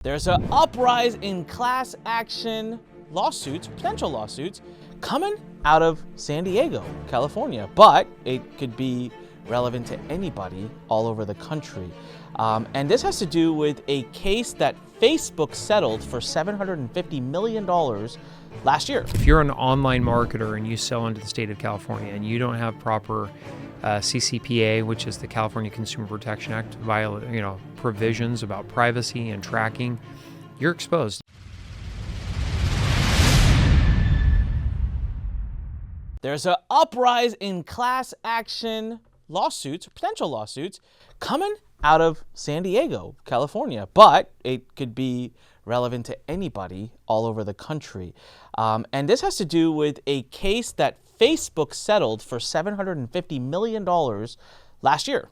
There's an uprise in class action lawsuits, potential lawsuits, coming out of San Diego, California, but it could be relevant to anybody all over the country. And this has to do with a case that Facebook settled for $750 million last year. If you're an online marketer and you sell into the state of California and you don't have proper CCPA, which is the California Consumer Protection Act, provisions about privacy and tracking, you're exposed. There's an uprise in class action lawsuits, potential lawsuits, coming out of San Diego, California, but it could be relevant to anybody all over the country. And this has to do with a case that Facebook settled for $750 million last year.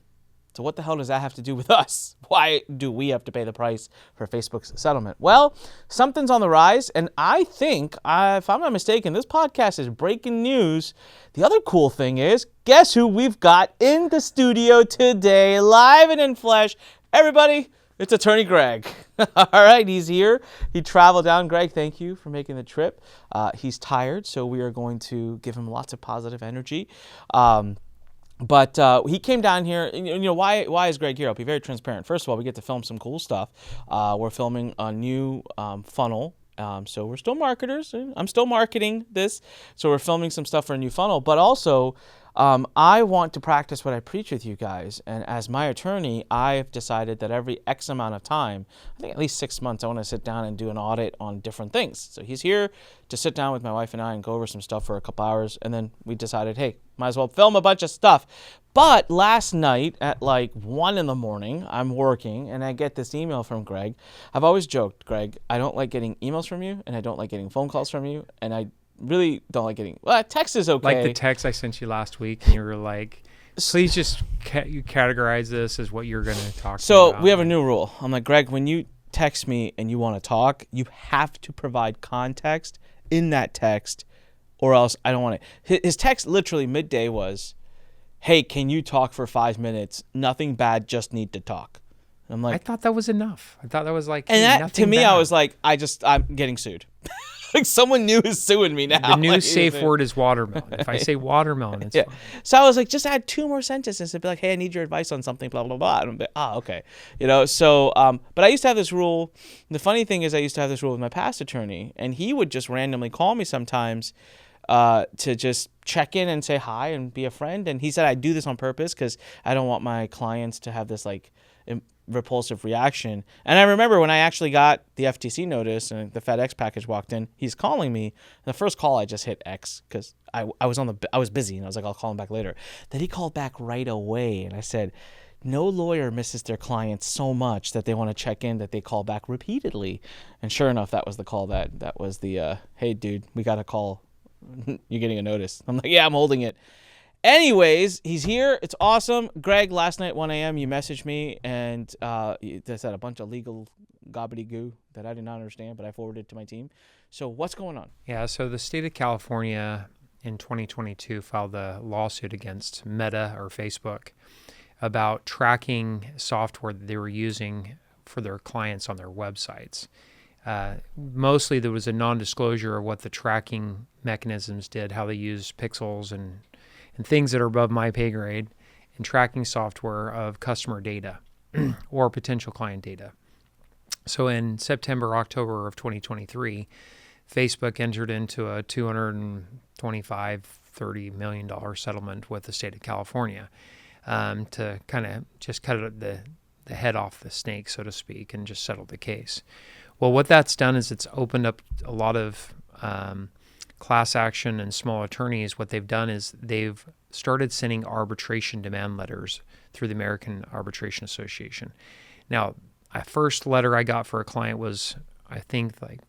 So what the hell does that have to do with us? Why do we have to pay the price for Facebook's settlement? Well, something's on the rise, and I think, if I'm not mistaken, this podcast is breaking news. The other cool thing is, guess who we've got in the studio today, live and in flesh? Everybody, it's Attorney Greg. All right, he's here. He traveled down. Greg, thank you for making the trip. He's tired, so we are going to give him lots of positive energy. But he came down here. Why is Greg here? I'll be very transparent. First of all, we get to film some cool stuff. We're filming a new funnel. So we're still marketers. I'm still marketing this. So we're filming some stuff for a new funnel. But also, I want to practice what I preach with you guys. And as my attorney, I've decided that every X amount of time, I think at least 6 months, I want to sit down and do an audit on different things. So he's here to sit down with my wife and I and go over some stuff for a couple hours. And then we decided, hey, might as well film a bunch of stuff. But last night at like 1 a.m, I'm working and I get this email from Greg. I've always joked, Greg, I don't like getting emails from you and I don't like getting phone calls from you. And I really don't like getting, text is okay. Like the text I sent you last week and you were like, please just you categorize this as what you're going to talk about. So we have a new rule. I'm like, Greg, when you text me and you want to talk, you have to provide context in that text or else I don't want it. His text literally midday was, hey, can you talk for 5 minutes? Nothing bad, just need to talk. And I'm like, I thought that was enough. I thought that was like, and hey, that, to me, bad. I was like, I'm getting sued. Like someone new is suing me now. The new like, safe word is watermelon. If I say watermelon, it's fine. So I was like, just add 2 more sentences and be like, hey, I need your advice on something, blah, blah, blah. And I'm like, okay. So, but I used to have this rule. The funny thing is I used to have this rule with my past attorney, and he would just randomly call me sometimes to just check in and say hi and be a friend. And he said, I do this on purpose because I don't want my clients to have this like repulsive reaction. And I remember when I actually got the FTC notice and the FedEx package walked in, he's calling me. The first call I just hit X because I was busy and I was like, I'll call him back later. Then he called back right away and I said, no lawyer misses their clients so much that they want to check in that they call back repeatedly. And sure enough, that was the call that was the, hey dude, we got a call. You're getting a notice. I'm like, yeah, I'm holding it. Anyways, he's here. It's awesome. Greg, last night, 1 a.m., you messaged me and you said a bunch of legal gobbledygoo that I did not understand, but I forwarded to my team. So what's going on? Yeah, so the state of California in 2022 filed a lawsuit against Meta or Facebook about tracking software that they were using for their clients on their websites. Mostly there was a non-disclosure of what the tracking mechanisms did, how they used pixels and things that are above my pay grade in tracking software of customer data or potential client data. So in September, October of 2023, Facebook entered into a $225, $30 million settlement with the state of California to kind of just cut the head off the snake, so to speak, and just settle the case. Well, what that's done is it's opened up a lot of class action and small attorneys. What they've done is they've started sending arbitration demand letters through the American Arbitration Association. Now, a first letter I got for a client was, I think, like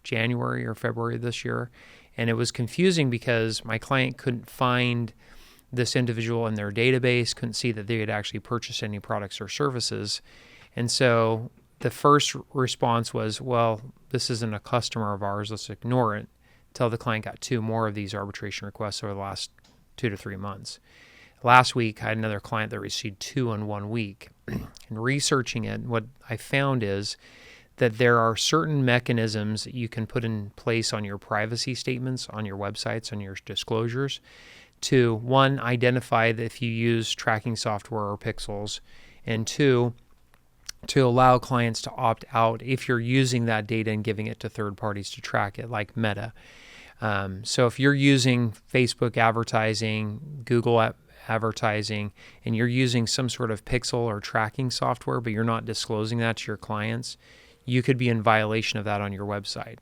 January or February of this year, and it was confusing because my client couldn't find this individual in their database, couldn't see that they had actually purchased any products or services. And so the first response was, well, this isn't a customer of ours, let's ignore it, until the client got 2 more of these arbitration requests over the last 2 to 3 months. Last week, I had another client that received 2 in 1 week. And researching it, what I found is that there are certain mechanisms that you can put in place on your privacy statements, on your websites, on your disclosures to, one, identify that if you use tracking software or pixels, and two, to allow clients to opt out if you're using that data and giving it to third parties to track it, like Meta. So if you're using Facebook advertising, Google advertising, and you're using some sort of pixel or tracking software, but you're not disclosing that to your clients, you could be in violation of that on your website.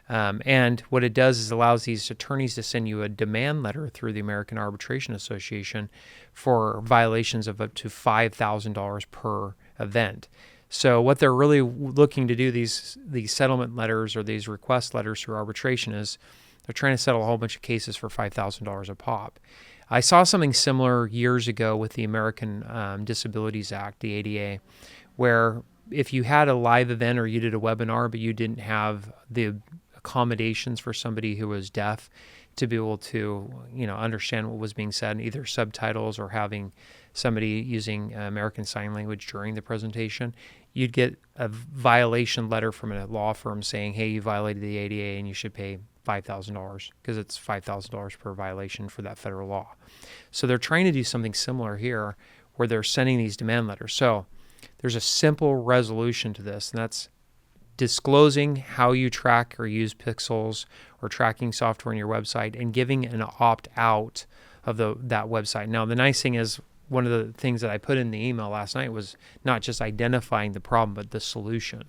And what it does is allows these attorneys to send you a demand letter through the American Arbitration Association for violations of up to $5,000 per event. So what they're really looking to do, these settlement letters or these request letters through arbitration, is they're trying to settle a whole bunch of cases for $5,000 a pop. I saw something similar years ago with the American Disabilities Act, the ADA, where if you had a live event or you did a webinar, but you didn't have the accommodations for somebody who was deaf to be able to, understand what was being said, either subtitles or having somebody using American Sign Language during the presentation, you'd get a violation letter from a law firm saying, hey, you violated the ADA and you should pay $5,000, because it's $5,000 per violation for that federal law. So they're trying to do something similar here where they're sending these demand letters. So there's a simple resolution to this, and that's disclosing how you track or use pixels or tracking software on your website and giving an opt-out of that website. Now, the nice thing is, one of the things that I put in the email last night was not just identifying the problem, but the solution.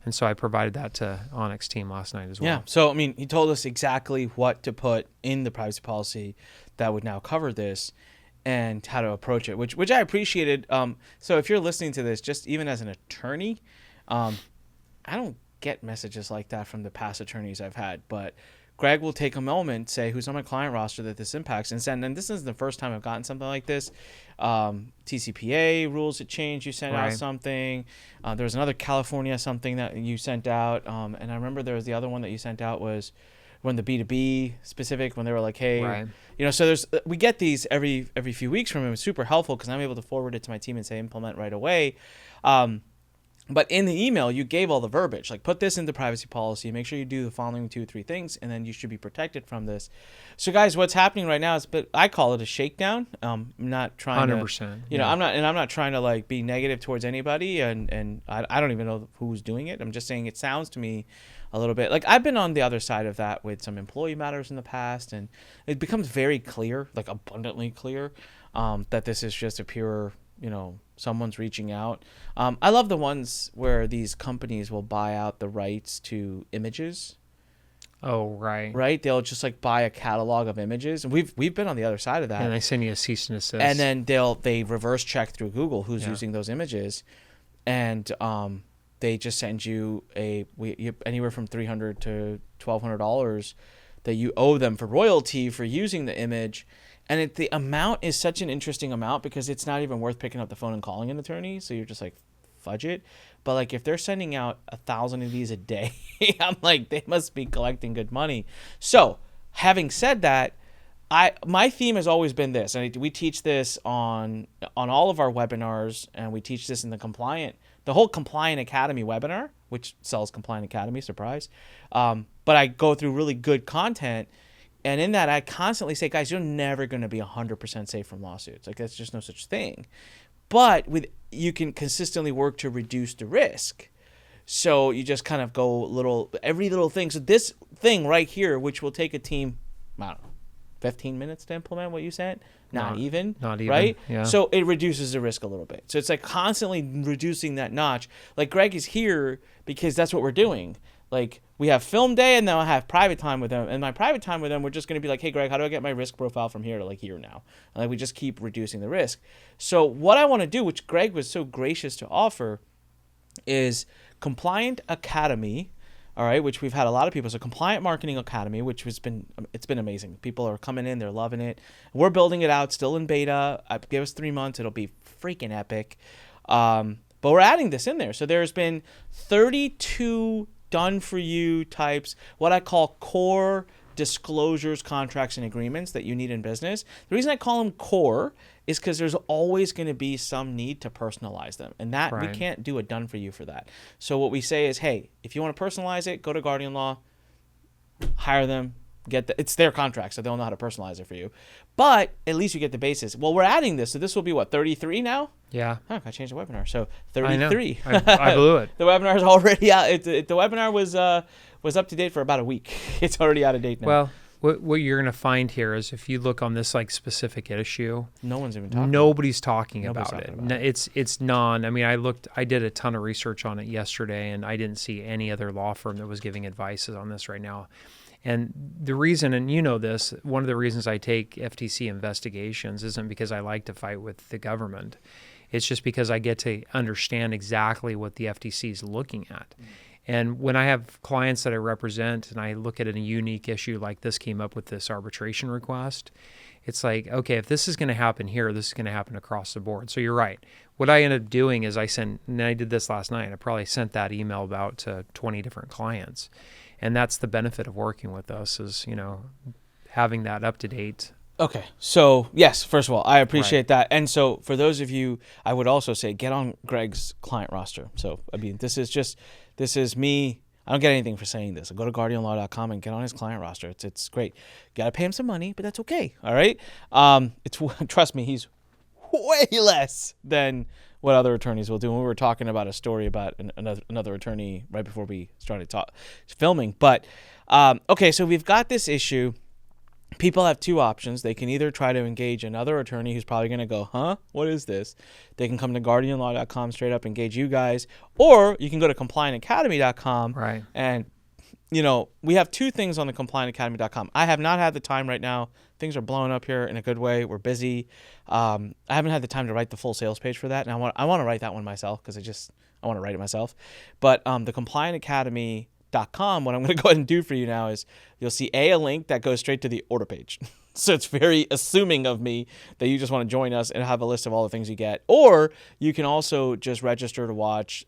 And so I provided that to Onyx team last night as well. Yeah. So, he told us exactly what to put in the privacy policy that would now cover this and how to approach it, which I appreciated. So if you're listening to this, just even as an attorney, I don't get messages like that from the past attorneys I've had, but Greg will take a moment, say who's on my client roster that this impacts, and send. And this isn't the first time I've gotten something like this. TCPA rules that change. You sent out something. There was another California something that you sent out, and I remember there was the other one that you sent out was when the B2B specific, when they were like, hey, so we get these every few weeks from him. It's super helpful because I'm able to forward it to my team and say implement right away. But in the email, you gave all the verbiage, like put this into privacy policy, make sure you do the following 2 or 3 things, and then you should be protected from this. So guys, what's happening right now is, but I call it a shakedown. I'm not trying 100%, to, I'm not trying to like be negative towards anybody. And I don't even know who's doing it. I'm just saying it sounds to me a little bit like I've been on the other side of that with some employee matters in the past. And it becomes very clear, like abundantly clear, that this is just a pure, someone's reaching out. I love the ones where these companies will buy out the rights to images. Oh, right. Right? They'll just like buy a catalog of images. And we've been on the other side of that. And they send you a cease and desist. And then they reverse check through Google who's using those images. And they just send you anywhere from $300 to $1,200 that you owe them for royalty for using the image. And the amount is such an interesting amount because it's not even worth picking up the phone and calling an attorney. So you're just like, fudge it. But like if they're sending out 1,000 of these a day, I'm like, they must be collecting good money. So having said that, my theme has always been this, and we teach this on all of our webinars, and we teach this in the whole Compliant Academy webinar, which sells Compliant Academy, surprise. But I go through really good content. And in that, I constantly say, guys, you're never going to be 100% safe from lawsuits. Like, that's just no such thing. But you can consistently work to reduce the risk. So you just kind of go every little thing. So this thing right here, which will take a team, I don't know, 15 minutes to implement what you said? Not even, right? Yeah. So it reduces the risk a little bit. So it's like constantly reducing that notch. Like Greg is here because that's what we're doing. Like we have film day and then I have private time with them. And my private time with them, we're just going to be like, hey, Greg, how do I get my risk profile from here to like here now? And like we just keep reducing the risk. So what I want to do, which Greg was so gracious to offer, is Compliant Academy, all right, which we've had a lot of people. So Compliant Marketing Academy, which it's been amazing. People are coming in, they're loving it. We're building it out, still in beta. Give us 3 months, it'll be freaking epic. But we're adding this in there. So there's been 32 done for you types, what I call core disclosures, contracts, and agreements that you need in business. The reason I call them core is because there's always going to be some need to personalize them. And that we Right. can't do a done for you for that. So what we say is, hey, if you want to personalize it, go to Guardian Law, hire them, it's their contract, so they'll know how to personalize it for you. But at least you get the basis. Well, we're adding this, so this will be what, 33 now? Yeah. Oh, I changed the webinar. So I know. 33. I blew it. The webinar is already out. The webinar was up to date for about a week. It's already out of date now. Well, what you're going to find here is if you look on this like specific issue, no one's even talking. nobody's talking Nobody's about talking it. about No, it's non. I mean, I did a ton of research on it yesterday, and I didn't see any other law firm that was giving advice on this right now. And the reason, and you know this, one of the reasons I take FTC investigations isn't because I like to fight with the government. It's just because I get to understand exactly what the FTC is looking at. And when I have clients that I represent and I look at a unique issue like this came up with this arbitration request, it's like, okay, if this is going to happen here, this is going to happen across the board. So you're right. What I ended up doing is and I did this last night, I probably sent that email about to 20 different clients. And that's the benefit of working with us is, having that up to date. Okay. So, yes, first of all, I appreciate that. And so for those of you, I would also say get on Greg's client roster. So, I mean, this is me. I don't get anything for saying this. Go to guardianlaw.com and get on his client roster. It's great. Got to pay him some money, but that's okay. All right? Trust me, he's way less than what other attorneys will do. And we were talking about a story about another attorney right before we started filming. But, okay, so we've got this issue. People have two options. They can either try to engage another attorney who's probably going to go, huh, what is this? They can come to guardianlaw.com straight up, engage you guys. Or you can go to compliantacademy.com. Right. And, we have two things on the compliantacademy.com. I have not had the time right now. Things are blowing up here in a good way. We're busy. I haven't had the time to write the full sales page for that. And I want to write that one myself because I want to write it myself. But the compliantacademy.com, what I'm going to go ahead and do for you now is you'll see a link that goes straight to the order page. So it's very assuming of me that you just want to join us and have a list of all the things you get. Or you can also just register to watch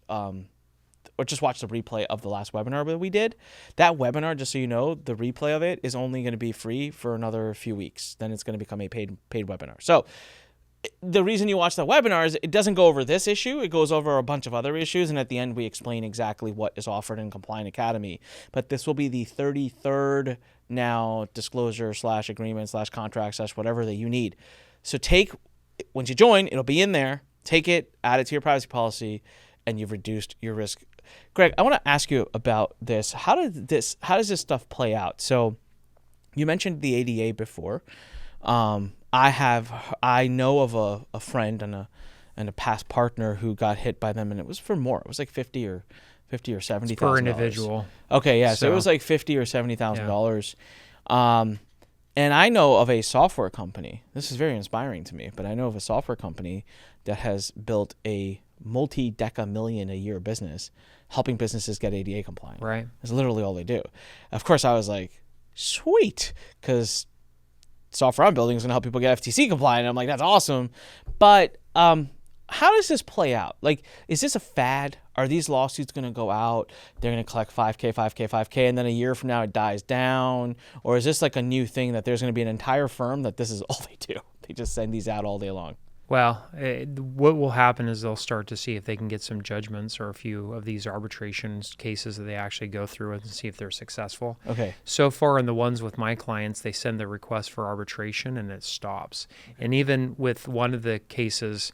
or just watch the replay of the last webinar that we did. That webinar, just so you know, the replay of it is only going to be free for another few weeks. Then it's going to become a paid webinar. So the reason you watch that webinar is it doesn't go over this issue. It goes over a bunch of other issues. And at the end, we explain exactly what is offered in Compliant Academy. But this will be the 33rd now disclosure / agreement / contract / whatever that you need. So once you join, it'll be in there. Take it, add it to your privacy policy, and you've reduced your risk. Greg, I want to ask you about this. How does this stuff play out? So you mentioned the ADA before. I know of a friend and a past partner who got hit by them, and it was for more. It was like $50,000 or $70,000 per individual. Okay, yeah. So it was like $50,000 or $70,000. And I know of a software company. This is very inspiring to me, but I know of a software company that has built a multi-deca-million a year business, helping businesses get ADA compliant. Right. That's literally all they do. Of course, I was like, sweet, because software I'm building is going to help people get FTC compliant. I'm like, that's awesome. But how does this play out? Like, is this a fad? Are these lawsuits going to go out? They're going to collect $5K, and then a year from now it dies down? Or is this like a new thing that there's going to be an entire firm that this is all they do? They just send these out all day long. Well, what will happen is they'll start to see if they can get some judgments or a few of these arbitration cases that they actually go through and see if they're successful. Okay. So far in the ones with my clients, they send the request for arbitration and it stops. And even with one of the cases,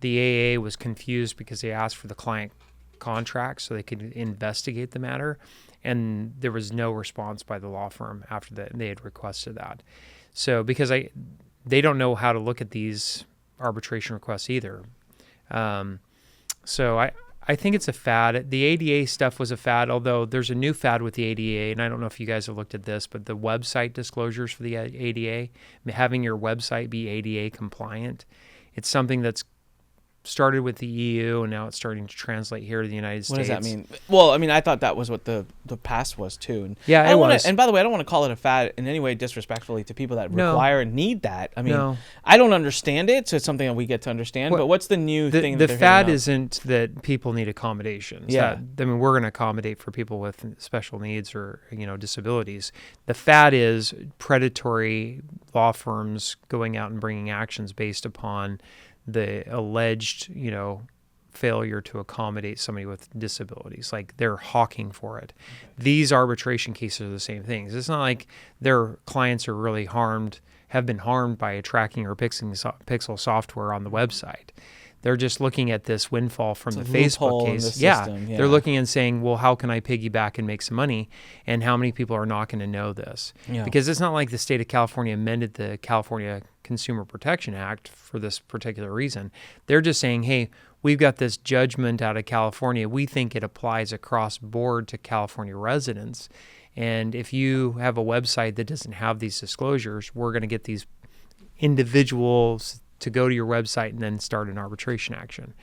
the AA was confused because they asked for the client contract so they could investigate the matter. And there was no response by the law firm after that they had requested that. So because they don't know how to look at these arbitration requests either. So I think it's a fad. The ADA stuff was a fad, although there's a new fad with the ADA, and I don't know if you guys have looked at this, but the website disclosures for the ADA, having your website be ADA compliant, it's something that's started with the EU, and now it's starting to translate here to the United States. What does that mean? Well, I mean, I thought that was what the past was too. And Yeah, I it wanna, was. And by the way, I don't want to call it a fad in any way disrespectfully to people that No. require and need that. I mean, No. I don't understand it, so it's something that we get to understand. Well, but what's the new thing? The that they're fad hitting up? isn't that people need accommodations. Yeah. I mean, we're going to accommodate for people with special needs or disabilities. The fad is predatory law firms going out and bringing actions based upon the alleged, failure to accommodate somebody with disabilities. Like they're hawking for it. These arbitration cases are the same things. It's not like their clients are really have been harmed by a tracking or pixel software on the website. They're just looking at this windfall from the Facebook case. System, yeah. They're looking and saying, well, how can I piggyback and make some money? And how many people are not going to know this? Yeah. Because it's not like the state of California amended the California Consumer Protection Act for this particular reason. They're just saying, hey, we've got this judgment out of California. We think it applies across board to California residents. And if you have a website that doesn't have these disclosures, we're going to get these individuals to go to your website and then start an arbitration action.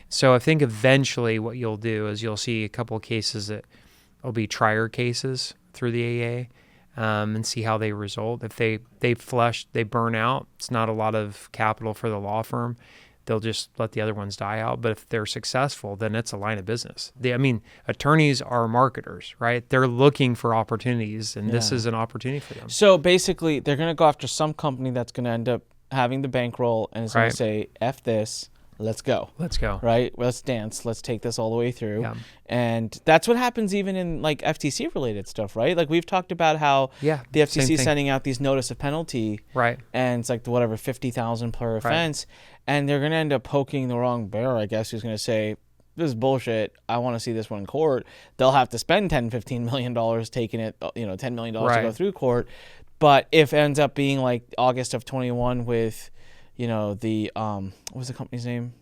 So I think eventually what you'll do is you'll see a couple of cases that will be trier cases through the AA and see how they result. If they burn out, it's not a lot of capital for the law firm. They'll just let the other ones die out. But if they're successful, then it's a line of business. Attorneys are marketers, right? They're looking for opportunities, and this is an opportunity for them. So basically, they're going to go after some company that's going to end up having the bankroll and is going to say, F this, let's go. Let's go. Right? Let's dance. Let's take this all the way through. Yeah. And that's what happens even in like FTC related stuff, right? Like we've talked about how the FTC is sending out these notice of penalty. Right. And it's like $50,000 per offense. And they're going to end up poking the wrong bear, I guess, who's going to say, this is bullshit. I want to see this one in court. They'll have to spend $10-15 million taking it, $10 million to go through court. But if it ends up being like August of 21 with, the what was the company's name?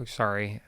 Sorry.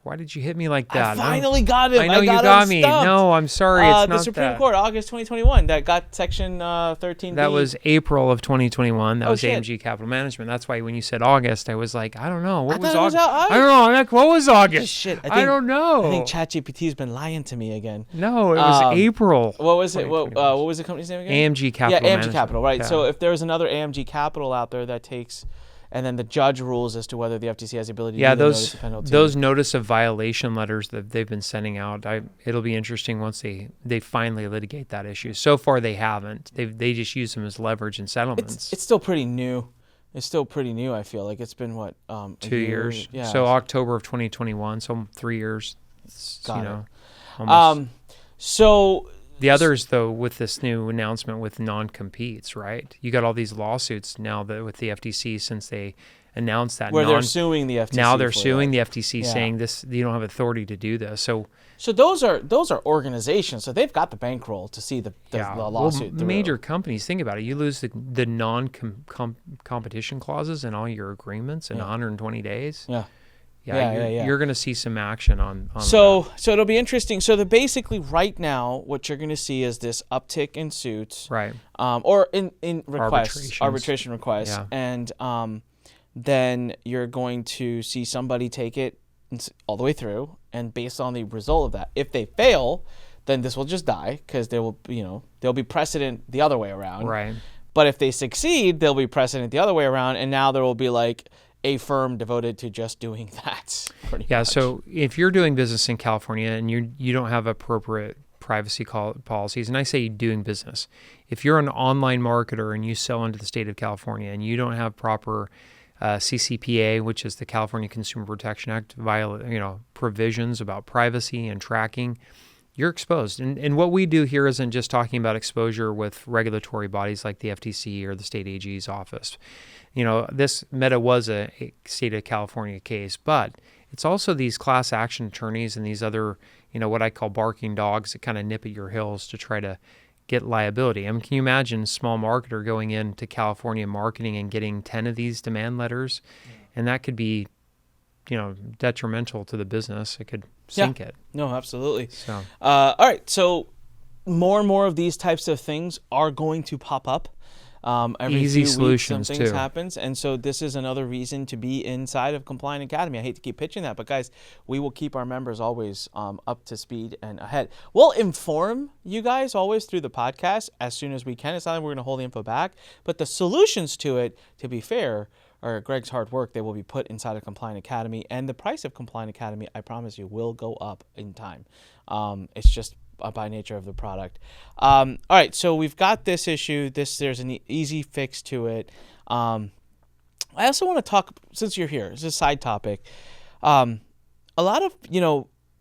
Why did you hit me like that? I finally got it. I know you got me. No, I'm sorry. It's not the Supreme Court, August 2021, that got Section 13B. That was April of 2021. That was AMG Capital Management. That's why when you said August, I was like, I don't know. What was August? I don't know. I'm like, what was August? Shit. I don't know. I think ChatGPT's been lying to me again. No, it was April. What was it? What was the company's name again? AMG Capital Management. AMG Capital, right. Yeah. So if there's another AMG Capital out there that takes... And then the judge rules as to whether the FTC has the ability to notice the penalty. Those notice of violation letters that they've been sending out, it'll be interesting once they finally litigate that issue. So far, they haven't. They just use them as leverage in settlements. It's still pretty new. I feel like it's been, 2 years? Yeah. So October of 2021, so 3 years. Almost. So... The others, though, with this new announcement with non-competes, right? You got all these lawsuits now that with the FTC since they announced that. Where they're suing the FTC. Now they're suing the FTC saying this, you don't have authority to do this. So those are organizations. So they've got the bankroll to see the lawsuit through. Major companies, think about it. You lose the non-competition clauses in all your agreements in 120 days. Yeah. You're going to see some action on so it'll be interesting. So basically right now, what you're going to see is this uptick in suits, right? Or in requests, arbitration requests, and then you're going to see somebody take it all the way through, and based on the result of that, if they fail, then this will just die because there'll be precedent the other way around, right? But if they succeed, there'll be precedent the other way around, and now there will be like a firm devoted to just doing that. Pretty much. So if you're doing business in California and you don't have appropriate privacy policies, and I say doing business, if you're an online marketer and you sell into the state of California and you don't have proper CCPA, which is the California Consumer Protection Act, provisions about privacy and tracking, you're exposed. And what we do here isn't just talking about exposure with regulatory bodies like the FTC or the state AG's office. This Meta was a state of California case, but it's also these class action attorneys and these other, what I call barking dogs that kind of nip at your heels to try to get liability. I mean, can you imagine a small marketer going into California marketing and getting 10 of these demand letters? And that could be, detrimental to the business. It could sink it. No, absolutely. So, all right. So more and more of these types of things are going to pop up. Every Easy few solutions, weeks, some things too. happens, and so this is another reason to be inside of Compliant Academy. I hate to keep pitching that, but guys, we will keep our members always up to speed and ahead. We'll inform you guys always through the podcast as soon as we can. It's not like we're going to hold the info back, but the solutions to it, to be fair, or Greg's hard work, they will be put inside of Compliant Academy, and the price of Compliant Academy, I promise you, will go up in time. It's just by nature of the product. All right, so we've got this issue. There's an easy fix to it. I also want to talk, since you're here, it's a side topic. A lot of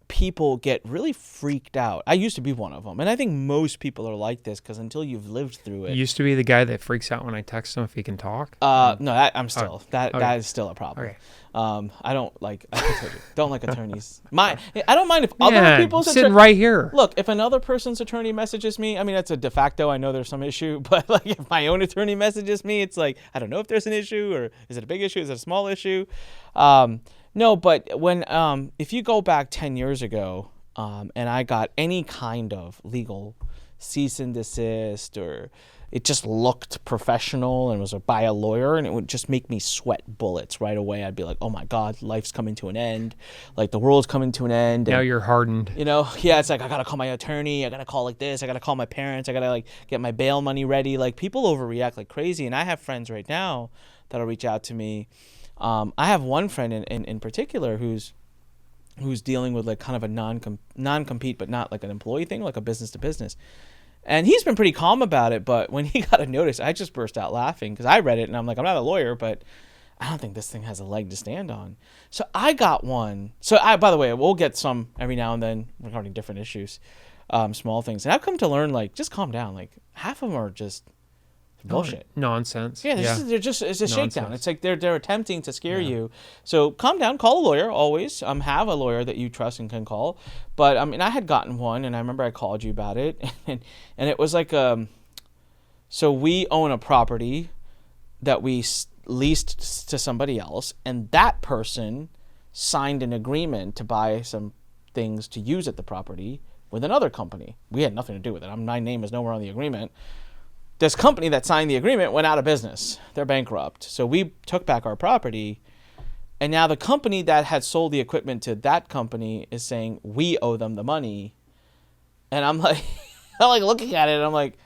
people get really freaked out. I used to be one of them, and I think most people are like this because until you've lived through it. You used to be the guy that freaks out when I text him if he can talk. No, I'm still okay. that is still a problem. Okay. I don't like. I told you, don't like attorneys. I don't mind if other people's sitting right here. Look, if another person's attorney messages me, I mean that's a de facto. I know there's some issue, but like if my own attorney messages me, it's like I don't know if there's an issue or is it a big issue? Is it a small issue? No, but when if you go back 10 years ago. And I got any kind of legal cease and desist, or it just looked professional and was by a lawyer, and it would just make me sweat bullets right away. I'd be like, oh my God, life's coming to an end. Like the world's coming to an end. Now and, you're hardened. Yeah, it's like, I got to call my attorney. I got to call like this. I got to call my parents. I got to like get my bail money ready. Like people overreact like crazy. And I have friends right now that'll reach out to me. I have one friend in particular who's dealing with like kind of a non-compete, but not like an employee thing, like a business to business. And he's been pretty calm about it, but when he got a notice, I just burst out laughing because I read it and I'm like, I'm not a lawyer, but I don't think this thing has a leg to stand on. So I got one. So by the way, we'll get some every now and then regarding different issues, small things. And I've come to learn, like, just calm down. Like half of them are just bullshit. Nonsense. Yeah, it's a shakedown. It's like they're attempting to scare you. So calm down, call a lawyer always. Have a lawyer that you trust and can call. But I mean, I had gotten one, and I remember I called you about it, and it was like so we own a property that we leased to somebody else, and that person signed an agreement to buy some things to use at the property with another company. We had nothing to do with it. My name is nowhere on the agreement. This company that signed the agreement went out of business. They're bankrupt. So we took back our property, and now the company that had sold the equipment to that company is saying we owe them the money. And I'm like, looking at it, and I'm like,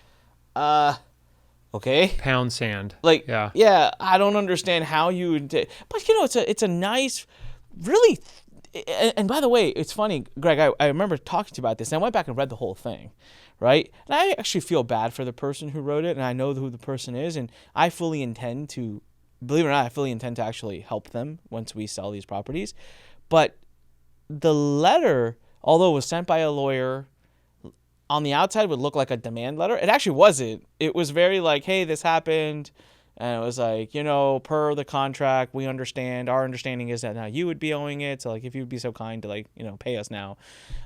okay. Pound sand. Like, yeah, I don't understand how you would. But it's a nice, really. And by the way, it's funny, Greg. I remember talking to you about this, and I went back and read the whole thing. Right? And I actually feel bad for the person who wrote it, and I know who the person is, and I fully intend to, believe it or not, actually help them once we sell these properties. But the letter, although it was sent by a lawyer, on the outside would look like a demand letter. It actually wasn't. It was very like, hey, this happened. And it was like, per the contract, we understand. Our understanding is that now you would be owing it. So, like, if you would be so kind to, like, pay us now.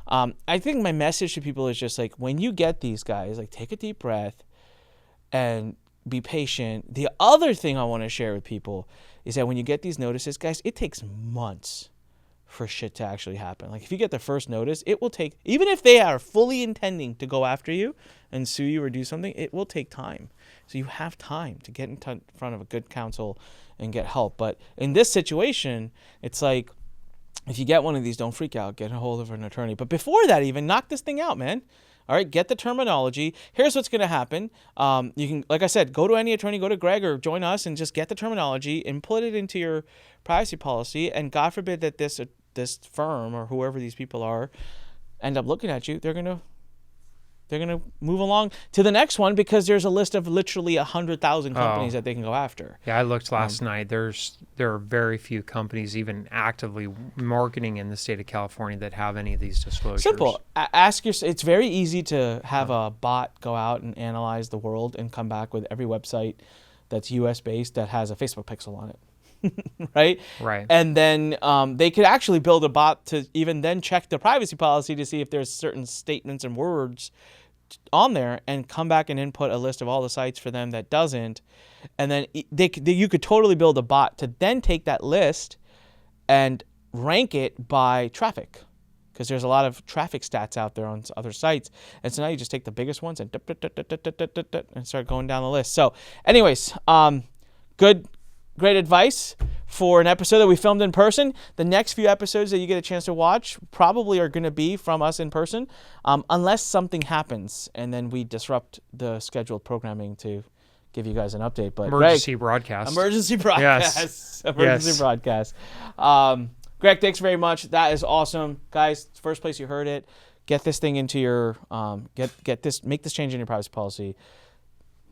I think my message to people is just, like, when you get these guys, like, take a deep breath and be patient. The other thing I want to share with people is that when you get these notices, guys, it takes months for shit to actually happen. Like, if you get the first notice, it will take, even if they are fully intending to go after you and sue you or do something, it will take time. So you have time to get in front of a good counsel and get help. But in this situation, it's like, if you get one of these, don't freak out. Get a hold of an attorney. But before that, even knock this thing out, man. All right, get the terminology. Here's what's going to happen. You can, like I said, go to any attorney, go to Greg or join us and just get the terminology and put it into your privacy policy. And God forbid that this firm or whoever these people are end up looking at you, they're going to move along to the next one because there's a list of literally 100,000 companies that they can go after. Yeah, I looked last night. There are very few companies even actively marketing in the state of California that have any of these disclosures. Simple. It's very easy to have a bot go out and analyze the world and come back with every website that's US based that has a Facebook pixel on it. Right? And then they could actually build a bot to even then check the privacy policy to see if there's certain statements and words on there and come back and input a list of all the sites for them that doesn't. And then you could totally build a bot to then take that list and rank it by traffic. because there's a lot of traffic stats out there on other sites. And so now you just take the biggest ones and start going down the list. So anyways, great advice for an episode that we filmed in person. The next few episodes that you get a chance to watch probably are going to be from us in person, unless something happens and then we disrupt the scheduled programming to give you guys an update. But emergency broadcast. Yes. Emergency broadcast. Greg, thanks very much. That is awesome. Guys, first place you heard it. Get this thing into your, make this change in your privacy policy.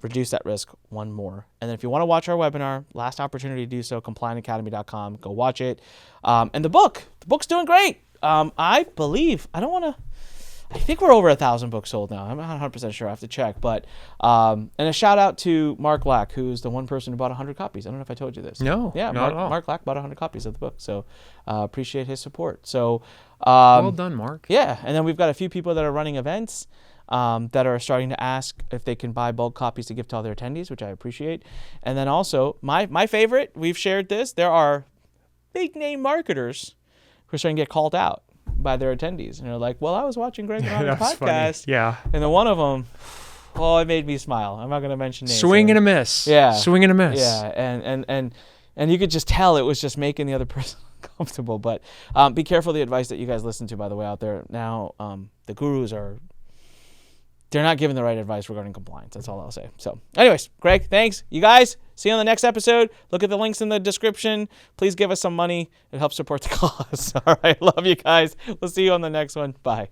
Reduce that risk one more. And then if you want to watch our webinar, last opportunity to do so, compliantacademy.com. Go watch it. And the book's doing great. I think we're over 1,000 books sold now. I'm not 100% sure. I have to check. But and a shout out to Mark Lack, who's the one person who bought 100 copies. I don't know if I told you this. No. Yeah, not at all. Mark Lack bought 100 copies of the book. So appreciate his support. So well done, Mark. Yeah, and then we've got a few people that are running events that are starting to ask if they can buy bulk copies to give to all their attendees, which I appreciate. And then also, my favorite, we've shared this, there are big name marketers who are starting to get called out by their attendees. And they're like, well, I was watching Greg on the podcast. Funny. Yeah. And then one of them, it made me smile. I'm not going to mention names. Swing and a miss. Yeah. Swing and a miss. Yeah, and you could just tell it was just making the other person comfortable. But be careful of the advice that you guys listen to, by the way, out there. Now, the gurus they're not giving the right advice regarding compliance. That's all I'll say. So anyways, Greg, thanks. You guys, see you on the next episode. Look at the links in the description. Please give us some money. It helps support the cause. All right. Love you guys. We'll see you on the next one. Bye.